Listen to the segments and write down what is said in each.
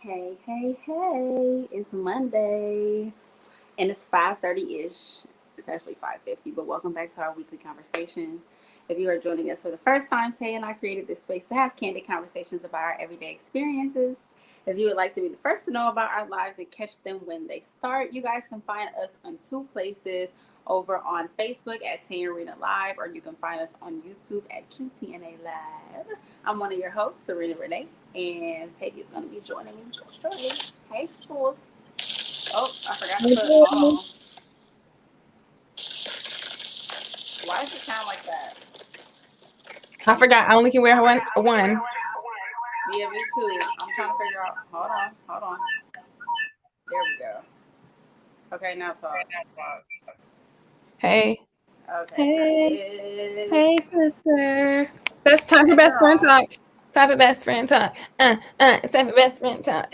Hey. It's Monday and it's 5:30-ish. It's actually 5:50, but welcome back to our weekly conversation. If you are joining us for the first time, Tay and I created this space to have candid conversations about our everyday experiences. If you would like to be the first to know about our lives and catch them when they start, you guys can find us on two places over on Facebook at Serina Live, or you can find us on YouTube at QTNA Live. I'm one of your hosts, Serena Renee, and Tavy is going to be joining me shortly. Hey, Sauce. Oh, I forgot to put. Hold on. Why does it sound like that? I forgot. I only can wear one. Yeah, me too. I'm trying to figure out. Hold on. There we go. Okay, now talk. Hey. Okay. Hey, sister. That's time for Hey, best friend girl. talk. Time for best friend talk. It's time for best friend talk.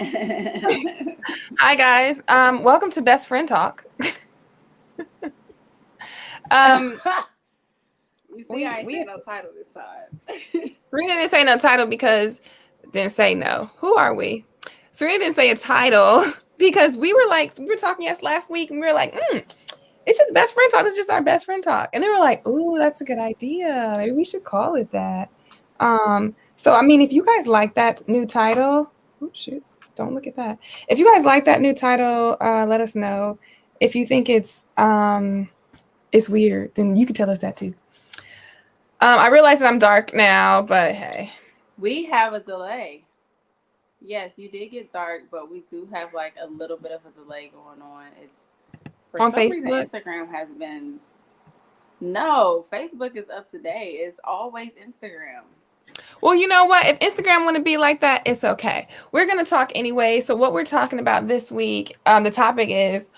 Hi, guys. Welcome to Best Friend Talk. You see, I ain't saying no title this time. Serena didn't say no title because didn't say no. Who are we? Serena didn't say a title because we were talking last week and we were like, it's just best friend talk. It's just our best friend talk. And they were like, ooh, that's a good idea. Maybe we should call it that. So I mean, if you guys like that new title, oh shoot, don't look at that. If you guys like that new title, let us know. If you think it's weird, then you can tell us that too. I realize that I'm dark now, but hey. We have a delay. Yes, you did get dark, but we do have like a little bit of a delay going on. It's for On some reason Facebook. Instagram has been. No, Facebook is up to date. It's always Instagram. Well, you know what? If Instagram want to be like that, it's okay. We're going to talk anyway. So what we're talking about this week, the topic is,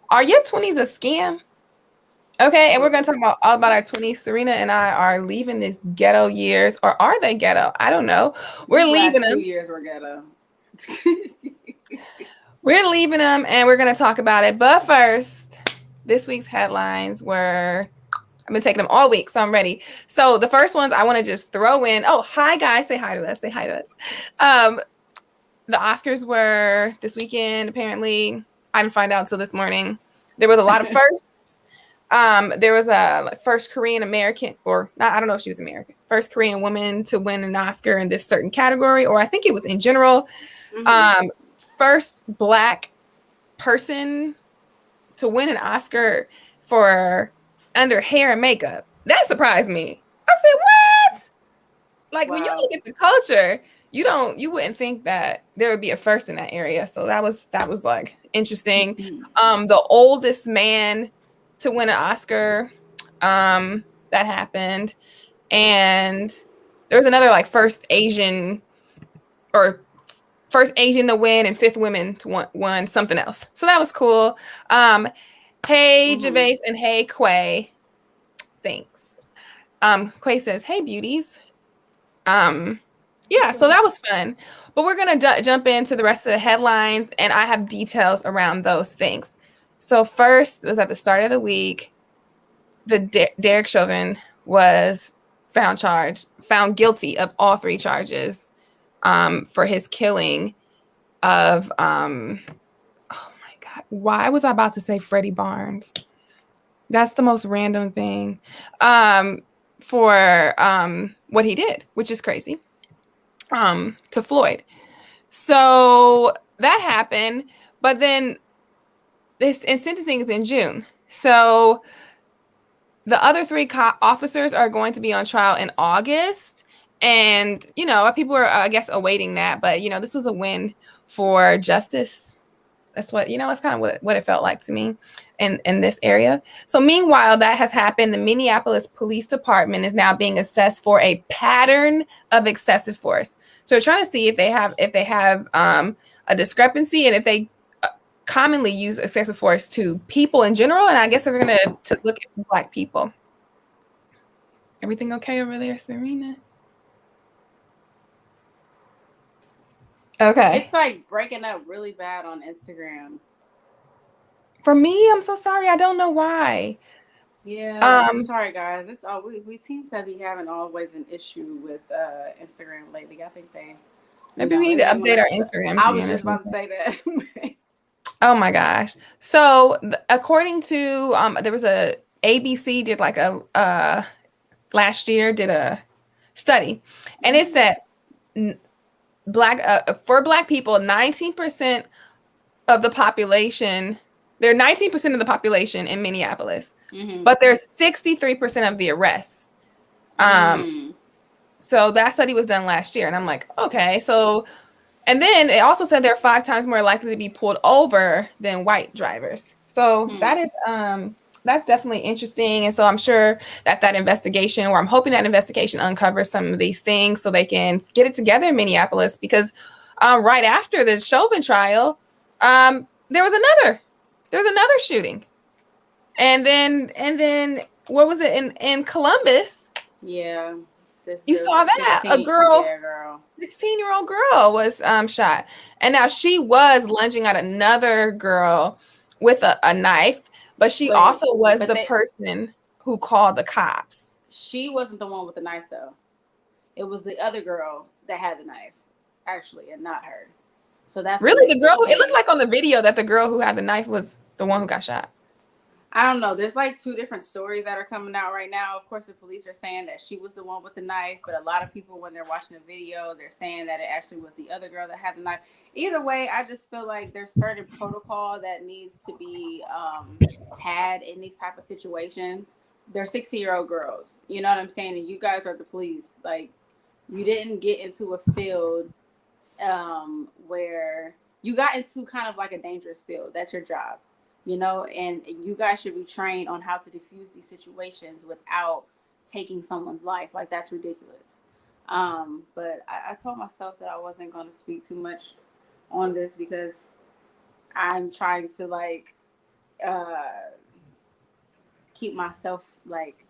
are your 20s a scam? Okay, and we're going to talk all about our 20s. Serena and I are leaving these ghetto years, or are they ghetto? I don't know. We're leaving them. 2 years were ghetto. We're leaving them, and we're going to talk about it. But first, this week's headlines were... I've been taking them all week, so I'm ready. So the first ones I want to just throw in. Oh, hi, guys. Say hi to us. Say hi to us. The Oscars were this weekend, apparently. I didn't find out until this morning. There was a lot of firsts. There was a first Korean American, or not, I don't know if she was American, first Korean woman to win an Oscar in this certain category, or I think it was in general. Mm-hmm. First Black person to win an Oscar for under hair and makeup. That surprised me. I said, what? Like, wow. When you look at the culture, you wouldn't think that there would be a first in that area. So that was like interesting. Mm-hmm. The oldest man to win an Oscar, that happened. And there was another like first Asian to win and fifth women to win something else. So that was cool. Hey, Gervais, and hey, Quay. Thanks. Quay says, hey, beauties. Yeah, so that was fun. But we're going to jump into the rest of the headlines, and I have details around those things. So first, it was at the start of the week, Derek Chauvin was found guilty of all three charges for his killing of... why was I about to say Freddie Barnes? That's the most random thing for what he did, which is crazy, to Floyd. So that happened, but then sentencing is in June. So the other three officers are going to be on trial in August. And, people are, I guess, awaiting that. But, this was a win for justice. That's what, it's kind of what it felt like to me in this area. So meanwhile, that has happened. The Minneapolis Police Department is now being assessed for a pattern of excessive force. So they're trying to see if they have a discrepancy and if they commonly use excessive force to people in general. And I guess they're going to look at Black people. Everything okay over there, Serena? Okay. It's like breaking up really bad on Instagram. For me, I'm so sorry. I don't know why. Yeah, I'm sorry, guys. It's all we seem to be having always an issue with Instagram lately. I think they Maybe we need to update our Instagram I was feed or just about to something. say that. Oh my gosh. So according to there was a ABC did like a last year did a study, and it said for black people, 19% of the population, they're 19% of the population in Minneapolis, but there's 63% of the arrests. So that study was done last year, and I'm like, okay, so, and then it also said they're 5 times more likely to be pulled over than white drivers. So that is that's definitely interesting. And so I'm sure that investigation, or I'm hoping that investigation uncovers some of these things so they can get it together in Minneapolis, because right after the Chauvin trial, there was another shooting. And then what was it in Columbus? Yeah. You saw that? A girl, 16-year-old girl was shot. And now she was lunging at another girl with a knife, but she also was the person who called the cops. She wasn't the one with the knife, though. It was the other girl that had the knife, actually, and not her. So that's really the girl. It looked like on the video that the girl who had the knife was the one who got shot. I don't know. There's like 2 different stories that are coming out right now. Of course, the police are saying that she was the one with the knife, but a lot of people, when they're watching the video, they're saying that it actually was the other girl that had the knife. Either way, I just feel like there's certain protocol that needs to be had in these type of situations. They're 16-year-old girls. You know what I'm saying? And you guys are the police. Like, you didn't get into a field where you got into kind of like a dangerous field. That's your job. You know, and you guys should be trained on how to diffuse these situations without taking someone's life. Like, that's ridiculous. But I told myself that I wasn't going to speak too much on this because I'm trying to like keep myself like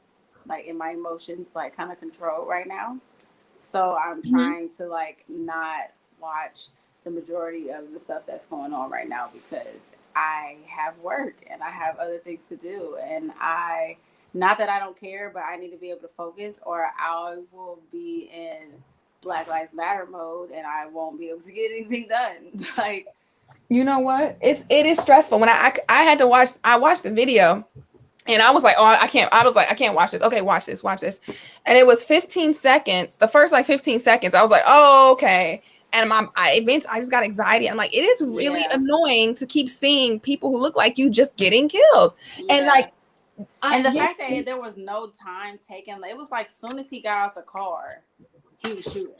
in my emotions like kind of controlled right now. So I'm trying to like not watch the majority of the stuff that's going on right now because I have work and I have other things to do, and not that I don't care, but I need to be able to focus or I will be in Black Lives Matter mode and I won't be able to get anything done. Like, you know what? It is stressful. When I had to watch the video and I was like, oh, I can't watch this. Okay, watch this. And it was 15 seconds. The first like 15 seconds, I was like, oh, okay. And I just got anxiety. I'm like, it is really annoying to keep seeing people who look like you just getting killed. Yeah. And like, and the fact that there was no time taken, it was like soon as he got out the car, he was shooting.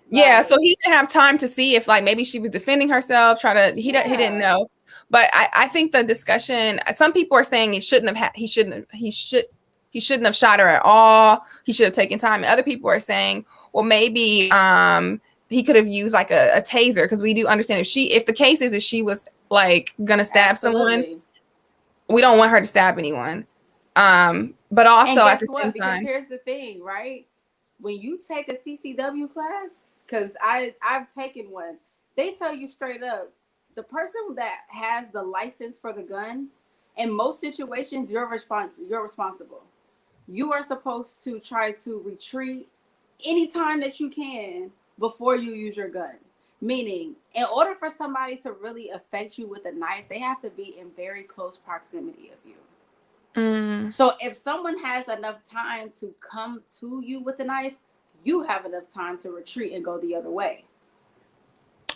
Yeah, so he didn't have time to see if like maybe she was defending herself. He didn't know. But I think the discussion. Some people are saying he shouldn't have shot her at all. He should have taken time. And other people are saying, well, maybe he could have used like a taser, because we do understand if the case is that she was like gonna stab someone, we don't want her to stab anyone. But also at the same time, because here's the thing, right? When you take a CCW class, because I've taken one, they tell you straight up, the person that has the license for the gun, in most situations, you're responsible. You are supposed to try to retreat anytime that you can before you use your gun. Meaning, in order for somebody to really affect you with a knife, they have to be in very close proximity of you. So if someone has enough time to come to you with a knife, you have enough time to retreat and go the other way.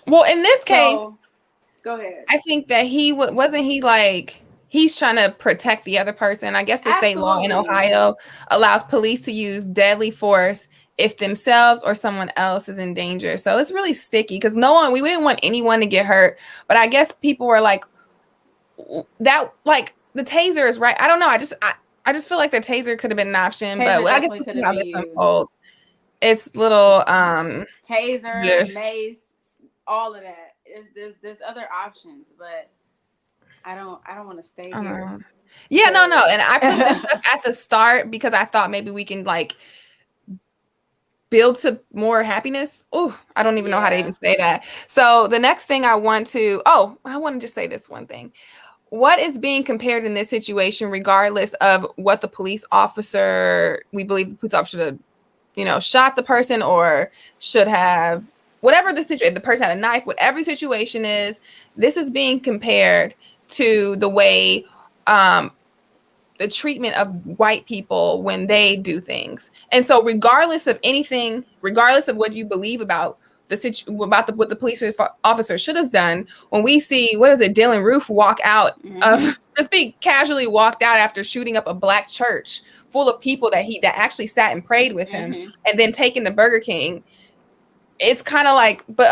Well, in this case, go ahead. I think that he's trying to protect the other person. I guess the state law in Ohio allows police to use deadly force if themselves or someone else is in danger. So it's really sticky because we didn't want anyone to get hurt. But I guess people were like, that, like, the taser is right. I don't know. I just feel like the taser could have been an option, but I guess we'll see how this unfolds. It's little taser, mace, all of that. There's other options, but I don't want to stay here. Yeah, no. And I put this stuff at the start because I thought maybe we can like build to more happiness. Oh, I don't even know how to even say that. So the next thing I want to just say this one thing. What is being compared in this situation, regardless of what the police officer, we believe the police officer should have, shot the person or should have whatever the situation, the person had a knife, whatever the situation is, this is being compared to the way the treatment of white people when they do things. And so regardless of anything, regardless of what you believe about what the police officer should have done, when we see, what is it, Dylan Roof walk out of just be casually walked out after shooting up a black church full of people that actually sat and prayed with him, and then taking the Burger King. It's kind of like, but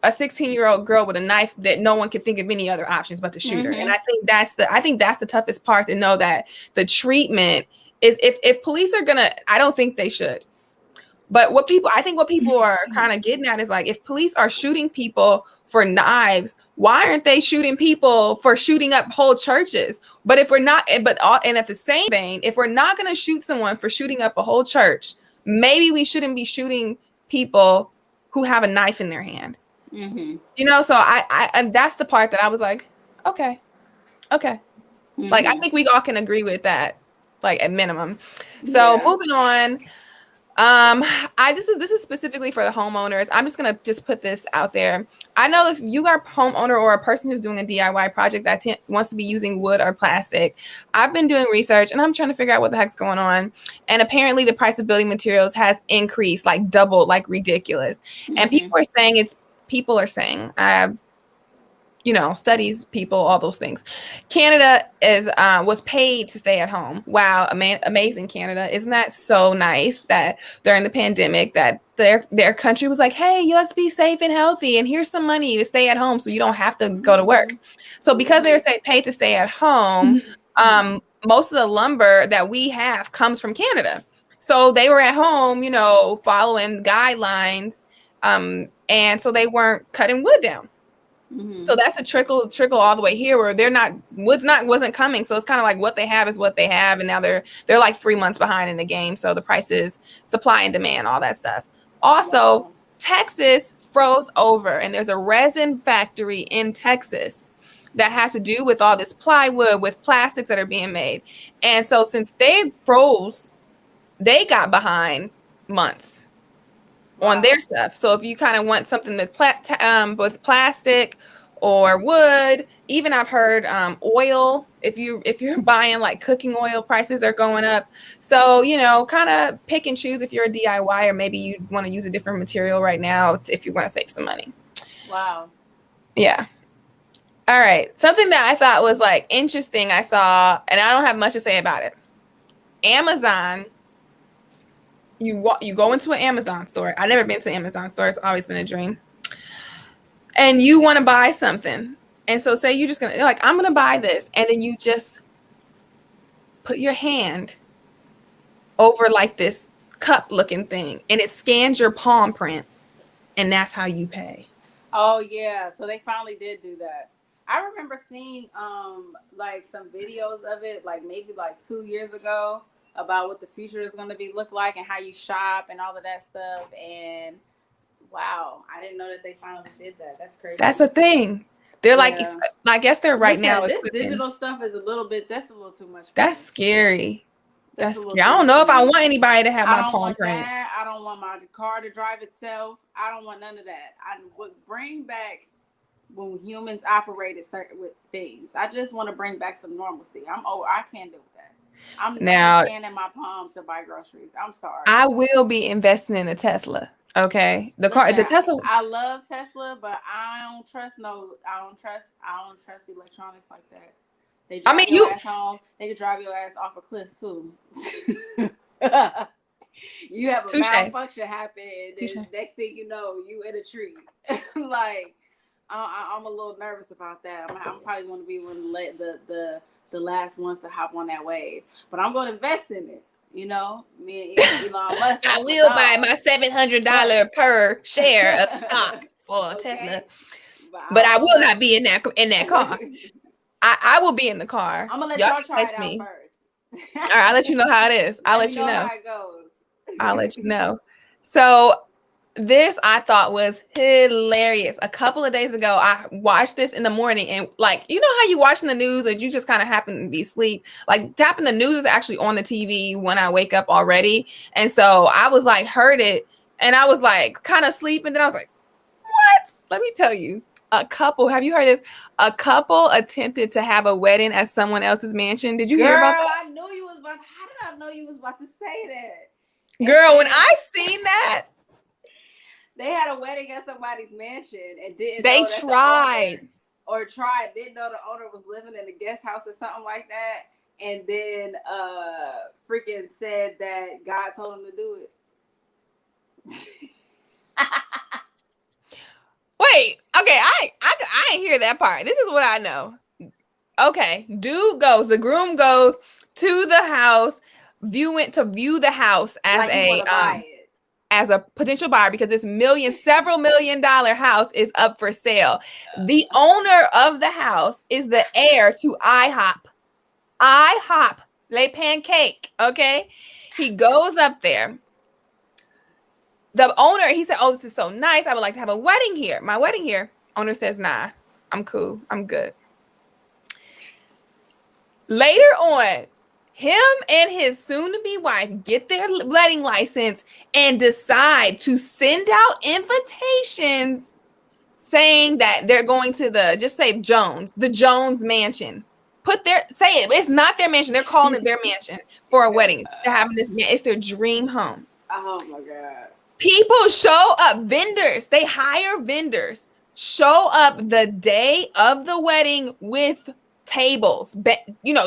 a 16-year-old girl with a knife that no one can think of any other options but to shoot her. And I think that's the toughest part, to know that the treatment is, if police are gonna, I don't think they should. But what people are kind of getting at is like, if police are shooting people for knives, why aren't they shooting people for shooting up whole churches? But if we're not, and at the same vein, if we're not going to shoot someone for shooting up a whole church, maybe we shouldn't be shooting people who have a knife in their hand. You know, so and that's the part that I was like, okay. Like, I think we all can agree with that, like, at minimum. So moving on. This is specifically for the homeowners. I'm just gonna put this out there. I know if you are a homeowner or a person who's doing a DIY project that wants to be using wood or plastic, I've been doing research and I'm trying to figure out what the heck's going on. And apparently the price of building materials has increased, like doubled, like ridiculous. And people are saying, studies, people, all those things. Canada was paid to stay at home. Wow, amazing, Canada. Isn't that so nice that during the pandemic that their country was like, hey, let's be safe and healthy, and here's some money to stay at home so you don't have to go to work. So because they were paid to stay at home, most of the lumber that we have comes from Canada. So they were at home, following guidelines, and so they weren't cutting wood down. So that's a trickle all the way here, where wasn't coming. So it's kind of like what they have is what they have, and now they're like 3 months behind in the game. So the prices, supply and demand, all that stuff. Also, Texas froze over, and there's a resin factory in Texas that has to do with all this plywood, with plastics that are being made. And so since they froze, they got behind months on their stuff. So if you kind of want something with plastic or wood, even I've heard oil, if you're buying like cooking oil, prices are going up. So, kind of pick and choose if you're a DIY, or maybe you want to use a different material right now if you want to save some money. Wow. Yeah. All right. Something that I thought was like interesting, I saw, and I don't have much to say about it. Amazon. You go into an Amazon store. I've never been to an Amazon store. It's always been a dream. And you want to buy something. And so say you're like, I'm going to buy this. And then you just put your hand over like this cup looking thing, and it scans your palm print. And that's how you pay. Oh, yeah. So they finally did do that. I remember seeing like some videos of it, like maybe like 2 years ago, about what the future is going to look like and how you shop and all of that stuff. And wow, I didn't know that they finally did that. That's crazy. That's a thing. They're like, I guess they're now. This digital stuff is that's a little too much. That's scary. That's scary. I don't know if I want anybody to have my palm print. I don't want my car to drive itself. I don't want none of that. I would bring back when humans operated with things. I just want to bring back some normalcy. I can't do that. I'm not scanning my palm to buy groceries. I'm sorry. I will be investing in a Tesla. Okay, the Tesla. I love Tesla, but I don't trust electronics like that. They drive your ass home. They could drive your ass off a cliff too. You have a malfunction happen, and next thing you know, you in a tree. Like, I'm a little nervous about that. I'm probably going to be one of the last ones to hop on that wave, but I'm going to invest in it. Me and Elon Musk. I will buy my $700 per share of stock for Tesla, but I will not be in that car. I will be in the car. I'm gonna let y'all try it out first. All right, I'll let you know how it is. I'll let you know how it goes. I'll let you know. So this I thought was hilarious. A couple of days ago, I watched this in the morning, and like, how you watching the news or you just kind of happen to be asleep. Like, tapping the news is actually on the TV when I wake up already. And so I was like, heard it, and I was like kind of sleeping. Then I was like, let me tell you, a couple, have you heard this? A couple attempted to have a wedding at someone else's mansion. Did you hear about that? I knew you was about. How did I know you was about to say that? Girl, when I seen that, they had a wedding at somebody's mansion and didn't. They know that tried. Didn't know the owner was living in a guest house or something like that, and then freaking said that God told him to do it. Wait, okay, I ain't hear that part. This is what I know. Okay, the groom goes to the house, to view the house as like as a potential buyer because this several $million house is up for sale. The owner of the house is the heir to IHOP, Le Pancake. Okay, he goes up there. The owner, he said, "Oh, this is so nice. I would like to have a wedding here. My wedding here." Owner says, "Nah, I'm cool. I'm good." Later on, him and his soon-to-be wife get their wedding license and decide to send out invitations saying that they're going to the Jones mansion. It's not their mansion. They're calling it their mansion for a wedding. They're having it's their dream home. Oh my God. People show up, vendors. They hire vendors, show up the day of the wedding with tables,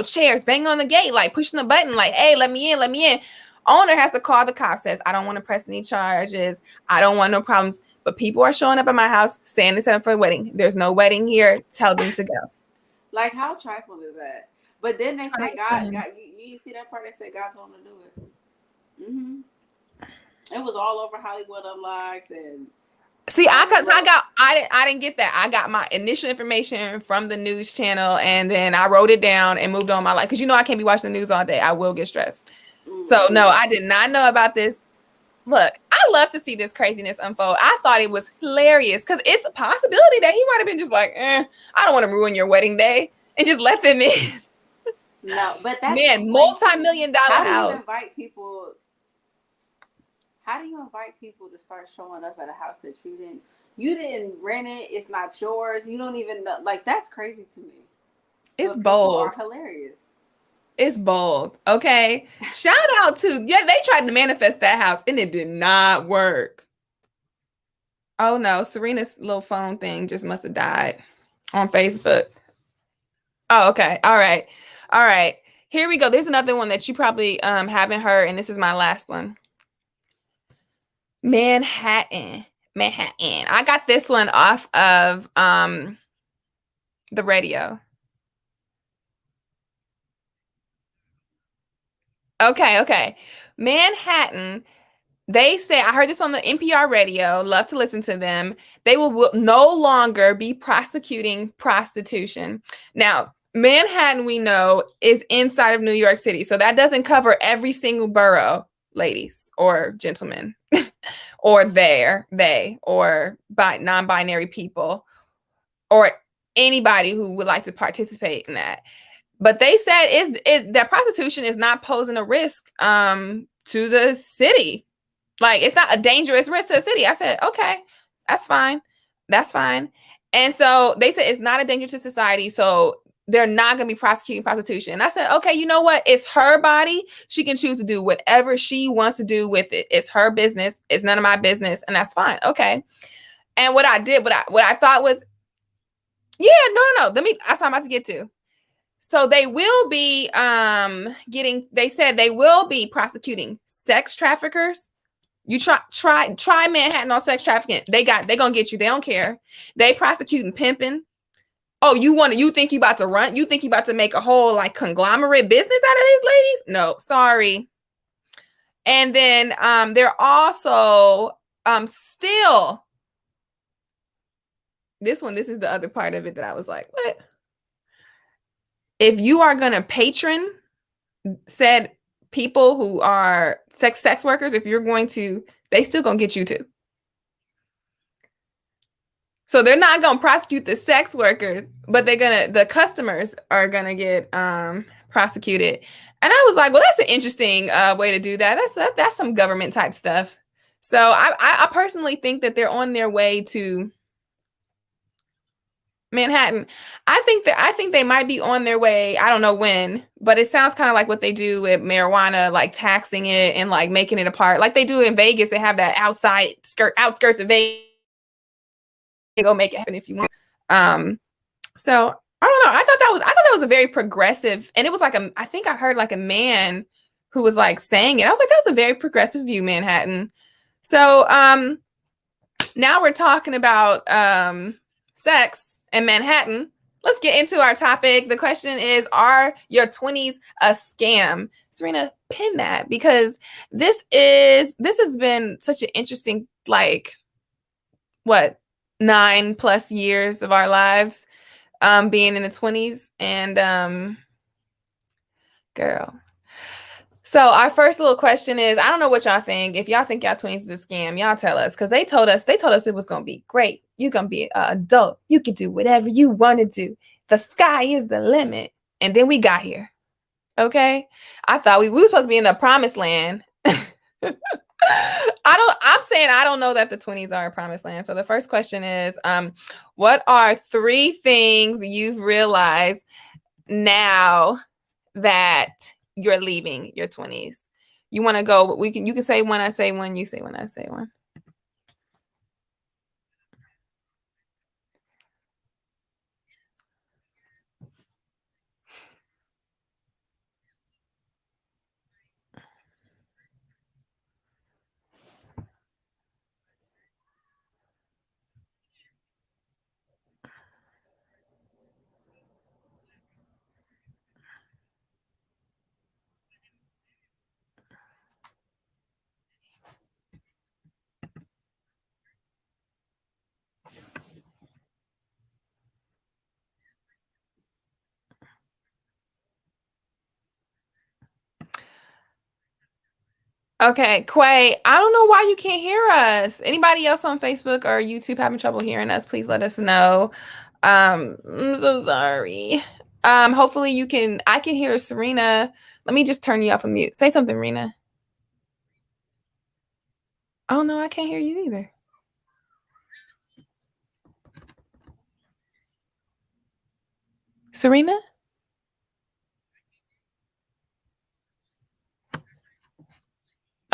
chairs, bang on the gate, like pushing the button, like, "Hey, let me in." Owner has to call the cops, says, "I don't want to press any charges. I don't want no problems. But people are showing up at my house saying they set up for a wedding. There's no wedding here. Tell them to go." Like, how trifling is that? But then they say God, you see that part? They said God told them to do it. Mm-hmm. It was all over Hollywood Unlocked and see, I didn't get that. I got my initial information from the news channel and then I wrote it down and moved on my life because I can't be watching the news all day. I will get stressed. Mm-hmm. So no, I did not know about this. Look, I love to see this craziness unfold. I thought it was hilarious because it's a possibility that he might have been just like, I don't want to ruin your wedding day and just let them in. No, but that's multi-million-dollar house. How do you invite people to start showing up at a house that you didn't rent it? It's not yours. You don't even know. Like, that's crazy to me. It's bold. People are hilarious. It's bold. Okay. Shout out to they tried to manifest that house and it did not work. Oh no, Serina's little phone thing just must have died on Facebook. Oh, okay. All right. Here we go. There's another one that you probably haven't heard, and this is my last one. Manhattan. I got this one off of the radio. Okay. Manhattan. They say, I heard this on the NPR radio, love to listen to them. They will no longer be prosecuting prostitution. Now, Manhattan, we know, is inside of New York City. So that doesn't cover every single borough, ladies or gentlemen, or they, or non-binary people, or anybody who would like to participate in that. But they said that prostitution is not posing a risk to the city. Like, it's not a dangerous risk to the city. I said, okay, that's fine. And so they said it's not a danger to society. So they're not going to be prosecuting prostitution. And I said, okay, you know what? It's her body. She can choose to do whatever she wants to do with it. It's her business. It's none of my business. And that's fine. Okay. And what I did, what I thought was, no. That's what I'm about to get to. So they will be they said they will be prosecuting sex traffickers. You try Manhattan on sex trafficking. They gonna get you. They don't care. They prosecuting pimping. Oh, you think you about to run? You think you about to make a whole like conglomerate business out of these ladies? No, sorry. And then they're also still this is the other part of it that I was like, what? If you are gonna patron said people who are sex workers, if you're going to, they still gonna get you too. So they're not gonna prosecute the sex workers, but the customers are gonna get prosecuted. And I was like, well, that's an interesting way to do that. That's some government type stuff. So I personally think that they're on their way to Manhattan. I think they might be on their way. I don't know when, but it sounds kind of like what they do with marijuana, like taxing it and like making it a part, like they do in Vegas. They have that outskirts of Vegas. Go make it happen if you want. So I don't know. I thought that was a very progressive, and it was like I think I heard like a man who was like saying it. I was like, that was a very progressive view, Manhattan. So now we're talking about sex in Manhattan. Let's get into our topic. The question is, are your 20s a scam? Serina, pin that, because this has been such an interesting, like, what, 9+ years of our lives being in the 20s. And girl. So our first little question is, I don't know what y'all think. If y'all think y'all 20s is a scam, y'all tell us, because they told us it was gonna be great. You're gonna be an adult. You can do whatever you want to do. The sky is the limit. And then we got here. Okay. I thought we were supposed to be in the promised land. I'm saying I don't know that the 20s are a promised land. So the first question is, what are 3 things you've realized now that you're leaving your 20s? You want to go, you can say one, I say one, you say one, I say one. Okay, Quay, I don't know why you can't hear us. Anybody else on Facebook or YouTube having trouble hearing us, please let us know. I'm so sorry. Hopefully I can hear Serina. Let me just turn you off of mute. Say something, Rena. Oh no, I can't hear you either. Serina?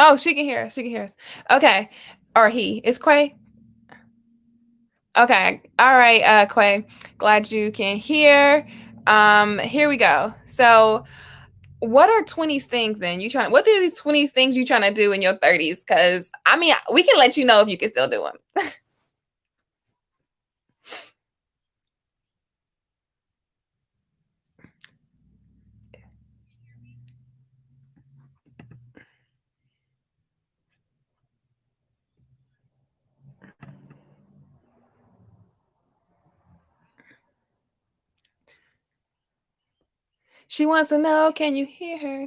Oh, she can hear us. She can hear us. Okay. Or he. Is Quay? Okay. All right, Quay. Glad you can hear. Here we go. So what are 20s things then? What are these 20s things you trying to do in your 30s? Because I mean, we can let you know if you can still do them. She wants to know, can you hear her?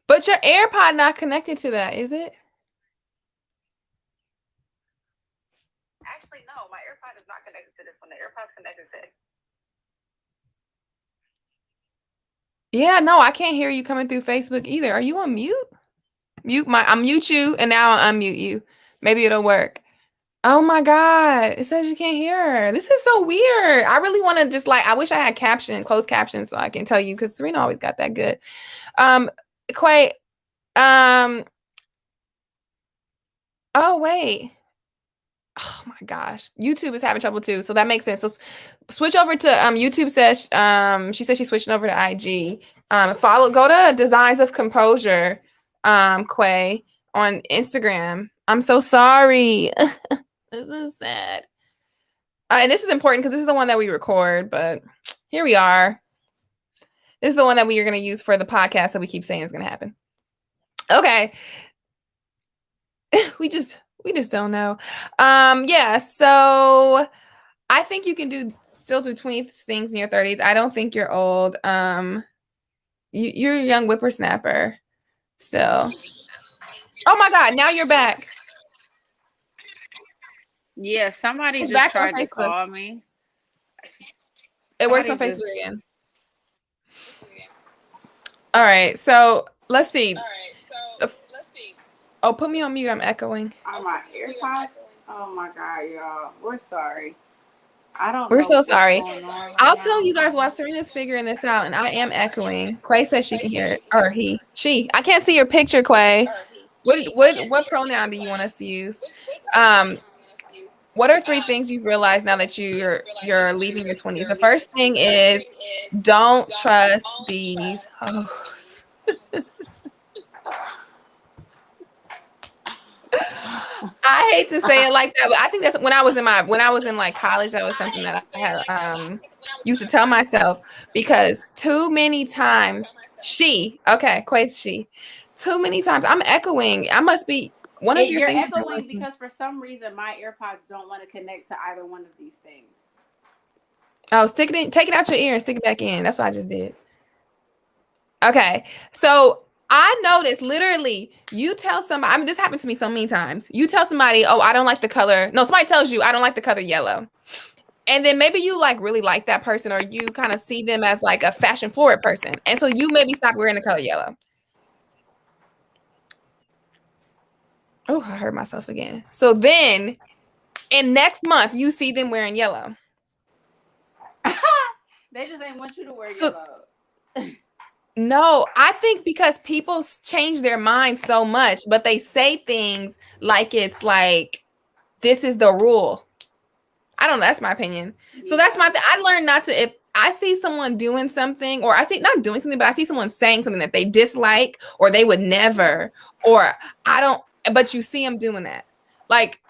But your AirPod not connected to that, is it? Actually, no, my AirPod is not connected to this one. The AirPod's connected to it. Yeah, no, I can't hear you coming through Facebook either. Are you on mute? I mute you and now I unmute you. Maybe it'll work. Oh my God. It says you can't hear her. This is so weird. I really want to just like, I wish I had closed captions so I can tell you, because Serena always got that good. Quay, oh wait. Oh my gosh. YouTube is having trouble too. So that makes sense. So switch over to YouTube says she says she's switching over to IG. Go to Designs of Composure, Quay, on Instagram. I'm so sorry. This is sad. And this is important because this is the one that we record, but here we are. This is the one that we are going to use for the podcast that we keep saying is going to happen. Okay. we just don't know. Yeah, so I think you can still do 20 things in your 30s. I don't think you're old. You're a young whippersnapper still. Oh my God, now you're back. Yeah, somebody It's just back on tried to Facebook. call me. It works on Facebook again. All right, so let's see. Oh, put me on mute. I'm echoing. On my AirPods? Oh my God, y'all. We're sorry. I don't We're know so what's sorry. going on right I'll tell now. you guys while Serena's figuring this out, and I am echoing. Quay says she can hear it, or she. I can't see your picture, Quay. What pronoun do you want us to use? Um, what are three things you've realized now that you're leaving your 20s? The first thing is don't trust these hoes. I hate to say it like that, but I think that's when I was in like college, that was something that I had used to tell myself because too many times Quay's she. Too many times I'm echoing. I must be one of your You're things. echoing because for some reason my AirPods don't want to connect to either one of these things. Oh, stick it in, take it out your ear and stick it back in. That's what I just did. Okay. So I noticed literally you tell somebody, I mean, this happens to me so many times. You tell somebody, oh, I don't like the color. No, somebody tells you, I don't like the color yellow. And then maybe you like really like that person or you kind of see them as like a fashion forward person. And so you maybe stop wearing the color yellow. Oh, I heard myself again. So then in next month, you see them wearing yellow. They just ain't want you to wear So yellow. no, I think because people change their minds so much, but they say things like it's like, this is the rule. I don't know. That's my opinion. So that's my thing. I learned not to, if I see someone doing something, or I see not doing something, but I see someone saying something that they dislike or they would never, or I don't, but you see them doing that. Like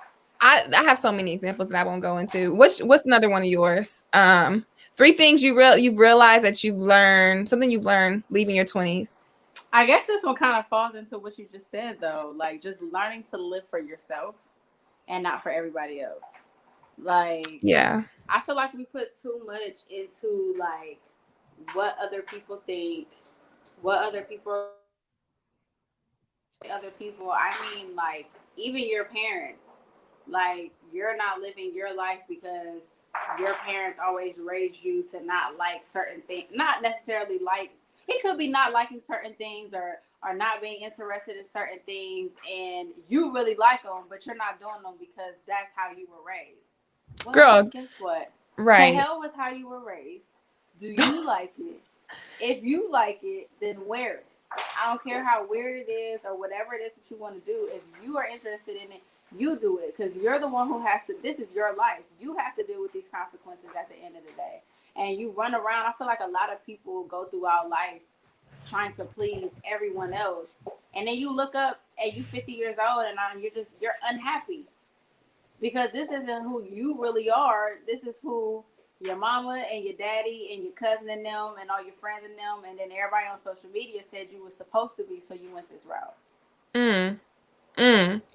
I have so many examples that I won't go into. What's another one of yours? Three things you've realized that you've learned, something you've learned leaving your 20s. I guess this one kind of falls into what you just said though, like just learning to live for yourself and not for everybody else. Like Yeah. I feel like we put too much into like what other people think, what other people. I mean, like even your parents. Like you're not living your life because your parents always raised you to not like certain things. Not necessarily like it could be not liking certain things or not being interested in certain things, and you really like them, but you're not doing them because that's how you were raised. Well, Girl, guess what? To right. hell with how you were raised. Do you like it? If you like it, then wear it. I don't care how weird it is or whatever it is that you want to do. If you are interested in it, you do it because you're the one who has to. This is your life. You have to deal with these consequences at the end of the day. And you run around. I feel like a lot of people go throughout life trying to please everyone else, and then you look up and you 50 years old and you're unhappy because this isn't who you really are. This is who your mama and your daddy and your cousin and them and all your friends and them, and then everybody on social media said you were supposed to be, so you went this route.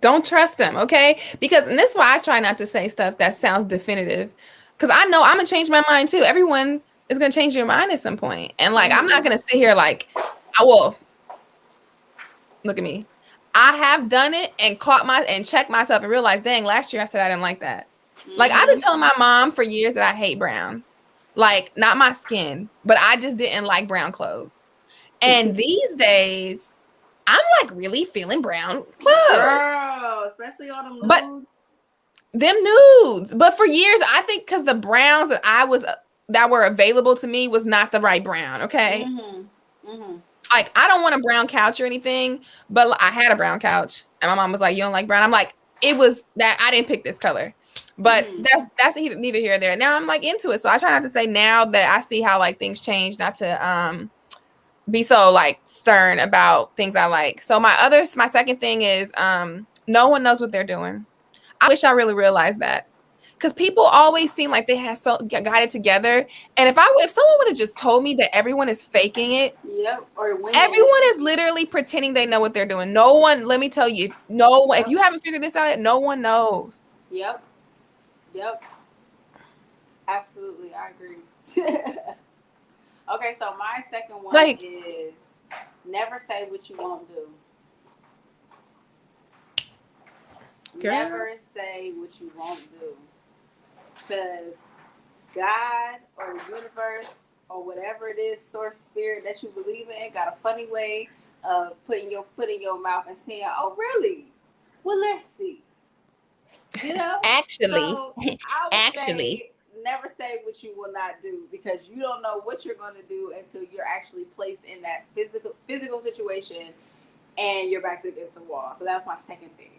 Don't trust them, okay? Because and this is why I try not to say stuff that sounds definitive. Because I know I'm gonna change my mind too. Everyone is gonna change your mind at some point. And like I'm not gonna sit here like I will look at me. I have done it and checked myself and realized, dang, last year I said I didn't like that. Like I've been telling my mom for years that I hate brown. Like not my skin, but I just didn't like brown clothes. And these days, I'm like really feeling brown clothes. Girl, especially all them nudes. But them nudes. But for years, I think because the browns that were available to me was not the right brown. Okay. Like I don't want a brown couch or anything, but I had a brown couch, and my mom was like, "You don't like brown?" I'm like, "It was that I didn't pick this color." But that's neither here nor there. Now I'm like into it, so I try not to say now that I see how like things change, not to be so like stern about things I like. So my second thing is no one knows what they're doing. I wish I really realized that. Because people always seem like they have got it together. And if someone would have just told me that everyone is faking it, or winning. Everyone is literally pretending they know what they're doing. No one, let me tell you, if you haven't figured this out yet, no one knows. Yep. Absolutely, I agree. Okay, so my second one is never say what you won't do. Girl. Never say what you won't do. Because God or the universe or whatever it is, source, spirit that you believe in, got a funny way putting your foot in your mouth and saying, "Oh, really? Well, let's see." You know. Actually, So I would actually. say never say what you will not do, because you don't know what you're going to do until you're actually placed in that physical situation and your back's against the wall. So that's my second thing.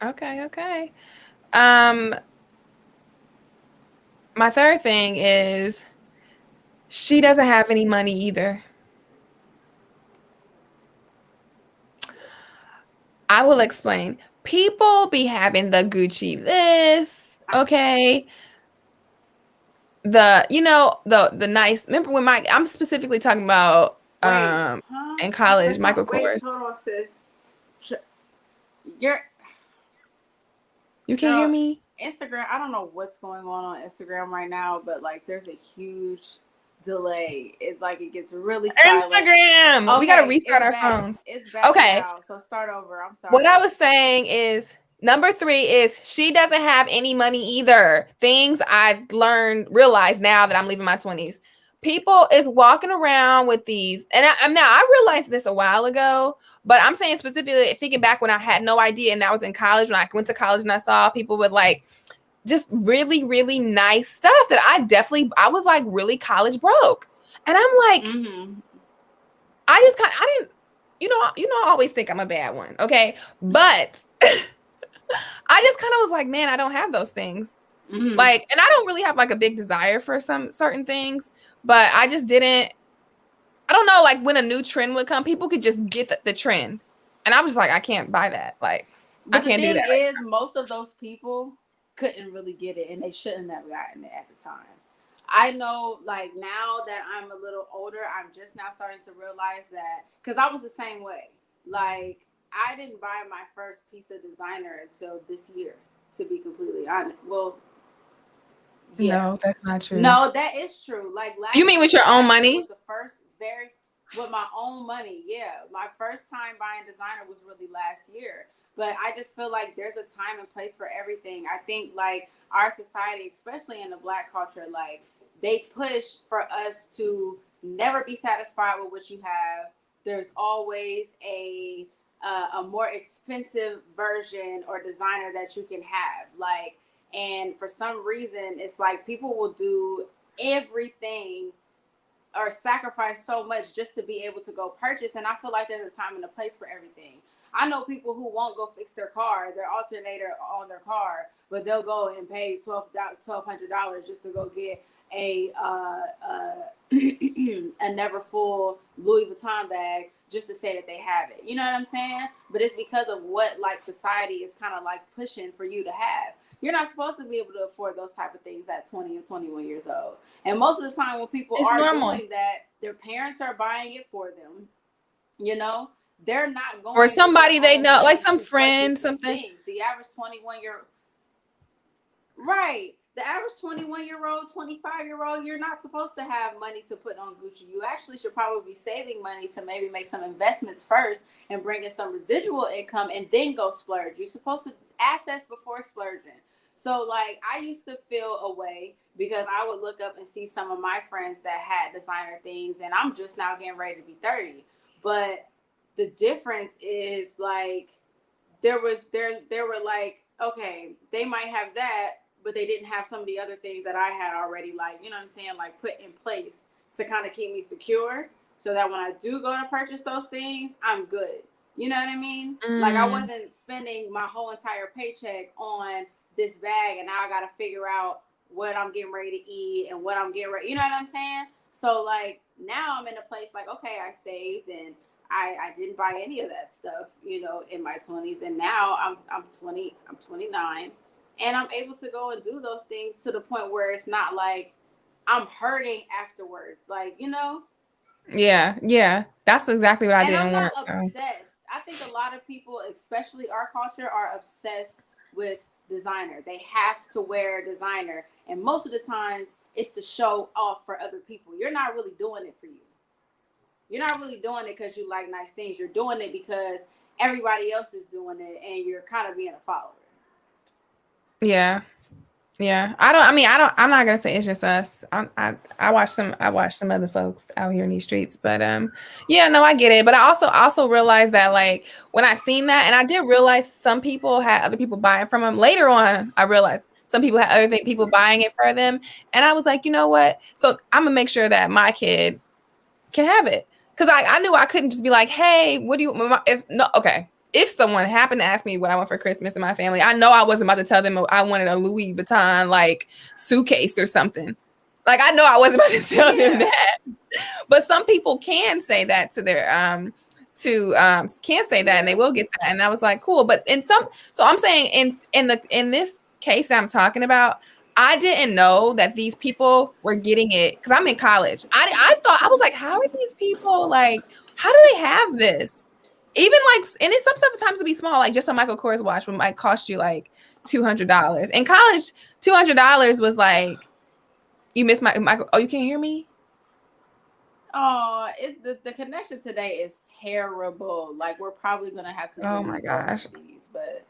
Okay. Um, my third thing is she doesn't have any money either. I will explain. People be having the Gucci this, okay? The nice, remember when I'm specifically talking about Wait, huh? in college, Listen, Michael wait, Kors. hold on, sis. You're You can't hear girl. me? Instagram. I don't know what's going on Instagram right now, but like, there's a huge delay. It like it gets really silent. Instagram. Okay, We got to restart it's our back. phones. It's back Okay. now. So start over. I'm sorry. What I was saying is number 3 is she doesn't have any money either. Things I realize now that I'm leaving my 20s. People is walking around with these, and I realized this a while ago, but I'm saying specifically thinking back when I had no idea, and that was in college when I went to college and I saw people with like just really, really nice stuff that I was like really college broke. And I'm like, I didn't, I always think I'm a bad one. Okay. But I just kind of was like, man, I don't have those things. Like, and I don't really have like a big desire for some certain things, but I just didn't, I don't know, like when a new trend would come, people could just get the trend. And I was just like, I can't buy that. Like, But I can't do that. The thing is, most of those people couldn't really get it, and they shouldn't have gotten it at the time. I know, like, now that I'm a little older, I'm just now starting to realize that, because I was the same way. Like, I didn't buy my first piece of designer until this year, to be completely honest. Well, yeah. No, that's not true. No, that is true. Like, you mean with your own money? Was the first with my own money. Yeah, my first time buying designer was really last year. But I just feel like there's a time and place for everything. I think like our society, especially in the Black culture, like they push for us to never be satisfied with what you have. There's always a more expensive version or designer that you can have. Like, and for some reason, it's like people will do everything or sacrifice so much just to be able to go purchase. And I feel like there's a time and a place for everything. I know people who won't go fix their alternator on their car, but they'll go and pay $1,200 just to go get a a never full Louis Vuitton bag just to say that they have it. You know what I'm saying? But it's because of what like society is kind of like pushing for you to have. You're not supposed to be able to afford those type of things at 20 and 21 years old. And most of the time when people are doing that, their parents are buying it for them. You know, they're not going, or somebody they know, like some friend, something. The average right. The average 21-year-old, 25-year-old, you're not supposed to have money to put on Gucci. You actually should probably be saving money to maybe make some investments first and bring in some residual income and then go splurge. You're supposed to assets before splurging. So like I used to feel a way because I would look up and see some of my friends that had designer things, and I'm just now getting ready to be 30. But the difference is like there were like, okay, they might have that, but they didn't have some of the other things that I had already, like, you know what I'm saying, like put in place to kind of keep me secure so that when I do go to purchase those things, I'm good. You know what I mean? Like I wasn't spending my whole entire paycheck on this bag and now I got to figure out what I'm getting ready to eat and what I'm getting ready. You know what I'm saying? So like now I'm in a place like, okay, I saved and I didn't buy any of that stuff, you know, in my 20s. And now I'm 29 and I'm able to go and do those things to the point where it's not like I'm hurting afterwards. Like, you know? Yeah. That's exactly what I didn't want. I'm not obsessed. I think a lot of people, especially our culture, are obsessed with designer. They have to wear designer. And most of the times it's to show off for other people. You're not really doing it for you. You're not really doing it because you like nice things. You're doing it because everybody else is doing it and you're kind of being a follower. Yeah. Yeah, I'm not gonna say it's just us. I watch some other folks out here in these streets, but yeah, no, I get it. But I also realized that like when I seen that, and I did realize some people had other people buying from them. Later on, I realized some people had other people buying it for them, and I was like, you know what? So I'm gonna make sure that my kid can have it, because I knew I couldn't just be like, hey, what do you? If no, okay. If someone happened to ask me what I want for Christmas in my family, I know I wasn't about to tell them I wanted a Louis Vuitton like suitcase or something. Like I know I wasn't about to tell them that. But some people can say that to their can say that and they will get that. And I was like, cool. But so I'm saying in this case that I'm talking about, I didn't know that these people were getting it because I'm in college. I thought I was like, how are these people like? How do they have this? Even like, and it's sometimes to be small, like just a Michael Kors watch might cost you like $200. In college, $200 was like, you missed my Michael. Oh, you can't hear me? Oh, the connection today is terrible. Like we're probably gonna have to Oh my delete both gosh. of these, but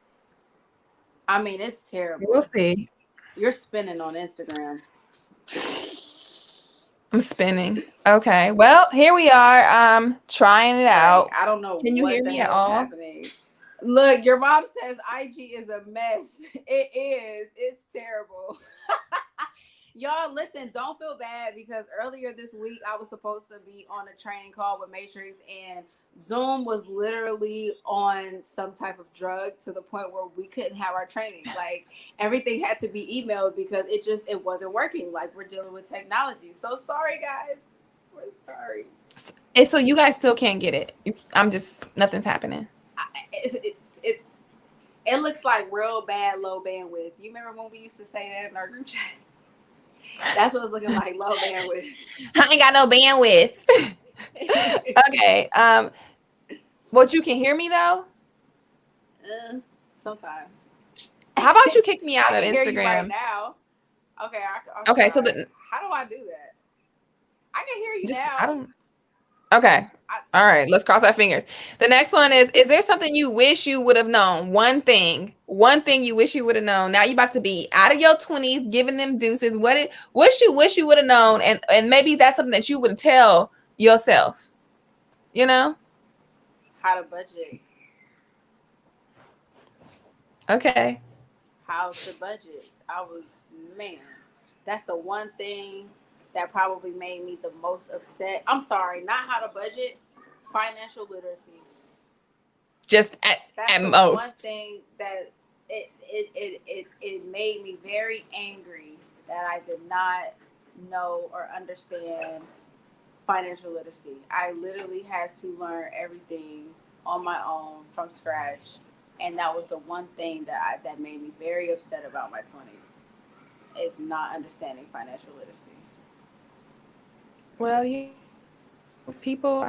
I mean it's terrible. We'll see. You're spinning on Instagram. I'm spinning. Okay. Well, here we are. Trying it out. I don't know Can you hear what the me at hell's all? happening. Look, your mom says IG is a mess. It is. It's terrible. Y'all, listen, don't feel bad because earlier this week I was supposed to be on a training call with Matrix and Zoom was literally on some type of drug to the point where we couldn't have our training. Like everything had to be emailed because it wasn't working. Like we're dealing with technology. So sorry guys. We're sorry. And so you guys still can't get it. Nothing's happening. It looks like real bad low bandwidth. You remember when we used to say that in our group chat? That's what it's looking like, low bandwidth. I ain't got no bandwidth. Okay. But you can hear me though? Sometimes. How about you kick me out of I can hear Instagram? you right now. Okay. Okay, so how do I do that? I can hear you now. I don't. Okay. All right. Let's cross our fingers. The next one is there something you wish you would have known? One thing you wish you would have known. Now you about to be out of your 20s, giving them deuces. What you wish you would have known? And maybe that's something that you would tell yourself, you know? How to budget. Okay. How to budget. That's the one thing that probably made me the most upset. I'm sorry, not how to budget, financial literacy. Just That's at the most. one thing that it made me very angry that I did not know or understand financial literacy. I literally had to learn everything on my own from scratch, and that was the one thing that made me very upset about my 20s is not understanding financial literacy. Well, people,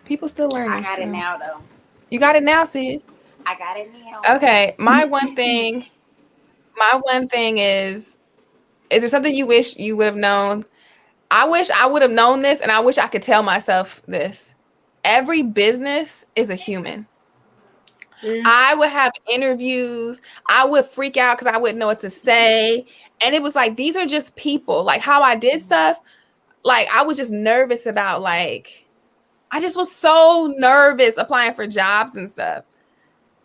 people still learning. I got it now, though. You got it now, sis. I got it now. Okay, my one thing is there something you wish you would have known? I wish I would have known this, and I wish I could tell myself this. Every business is a human. I would have interviews. I would freak out because I wouldn't know what to say. And it was like, these are just people. Like how I did stuff, like I was just nervous about like, I just was so nervous applying for jobs and stuff.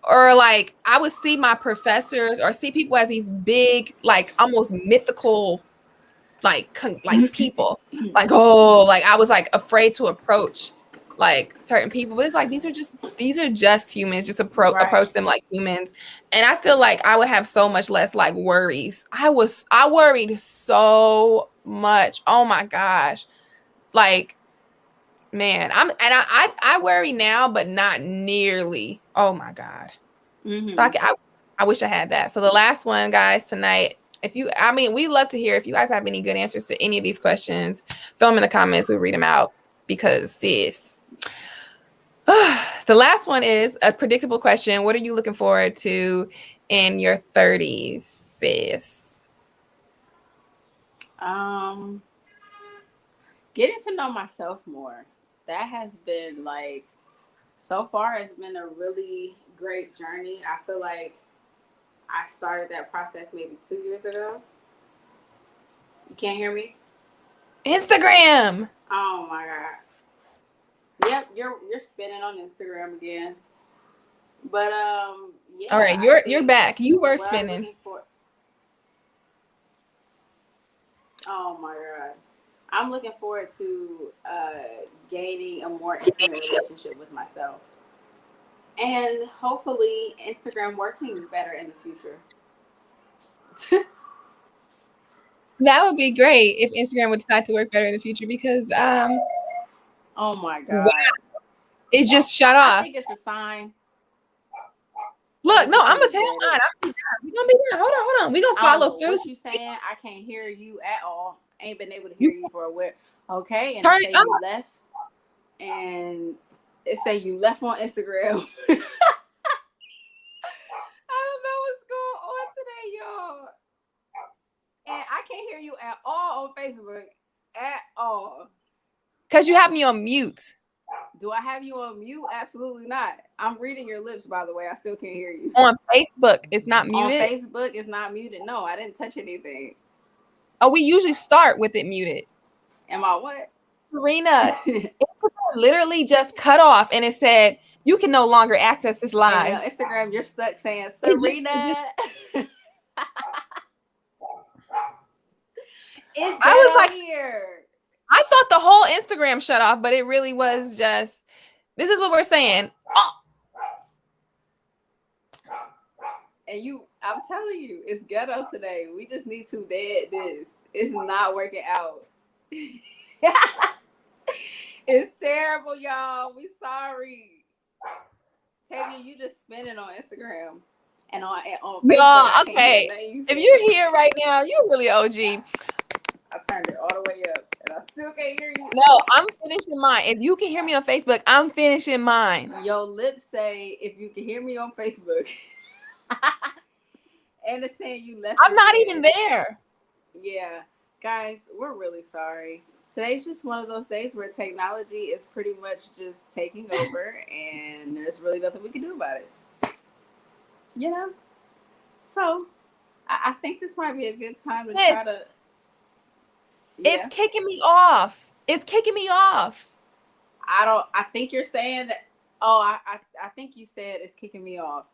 Or like I would see my professors or see people as these big, like almost mythical, like people. Like, oh, like I was like afraid to approach like certain people. But it's like these are just humans. Just approach them like humans. And I feel like I would have so much less like worries. I worried so much. Oh my gosh. Like, man, I worry now, but not nearly. Oh my God. Mm-hmm. I wish I had that. So the last one, guys, tonight, we love to hear if you guys have any good answers to any of these questions, throw them in the comments. We read them out because sis. The last one is a predictable question. What are you looking forward to in your 30s, sis? Getting to know myself more. That has been like, so far it's been a really great journey. I feel like I started that process maybe 2 years ago. You can't hear me? Instagram. Oh my god. Yep, you're spinning on Instagram again. But All yeah, right, I you're think back. You were what I'm spinning. looking for. Oh my god. I'm looking forward to gaining a more intimate relationship with myself. And hopefully Instagram working better in the future. That would be great if Instagram would decide to work better in the future because Oh my wow, god. it just shut I off. think it's a sign that Look, we no, can I'm gonna be tell better. mine. We're gonna be done. Hold on. We're gonna I don't follow know through. what you saying. I can't hear you at all. Ain't been able to hear You you for a while. Okay, and it turn it say up. you left, and it say you left on Instagram. I don't know what's going on today, y'all. And I can't hear you at all on Facebook. At all. Because you have me on mute. Do I have you on mute? Absolutely not. I'm reading your lips, by the way. I still can't hear you. On Facebook, it's not On muted. Facebook, it's not muted. No, I didn't touch anything. Oh, we usually start with it muted. Am I what? Serina, it literally just cut off and it said, you can no longer access this And live. Instagram, you're stuck saying, It Serina. just- It's I dead was on like, here. I thought the whole Instagram shut off, but it really was just, this is what we're saying. Oh, And I'm telling you, it's ghetto today. We just need to dead this. It's not working out. It's terrible, y'all. We sorry. Tavia, you just spinning on Instagram and on Facebook. y'all, I can't okay. hear nothing you If saying. you're here right now, you're really OG. I turned it all the way up and I still can't hear you. No, I'm finishing mine. If you can hear me on Facebook, I'm finishing mine. Your lips say, if you can hear me on Facebook. And it's saying you left. I'm not even there. Yeah. Guys, we're really sorry. Today's just one of those days where technology is pretty much just taking over and there's really nothing we can do about it. You know? So, I think this might be a good time to try to. Yeah. It's kicking me off. It's kicking me off. I think you're saying that. Oh, I think you said it's kicking me off.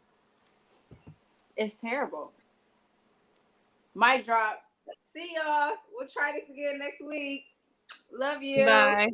It's terrible. Mic drop. See y'all. We'll try this again next week. Love you. Bye.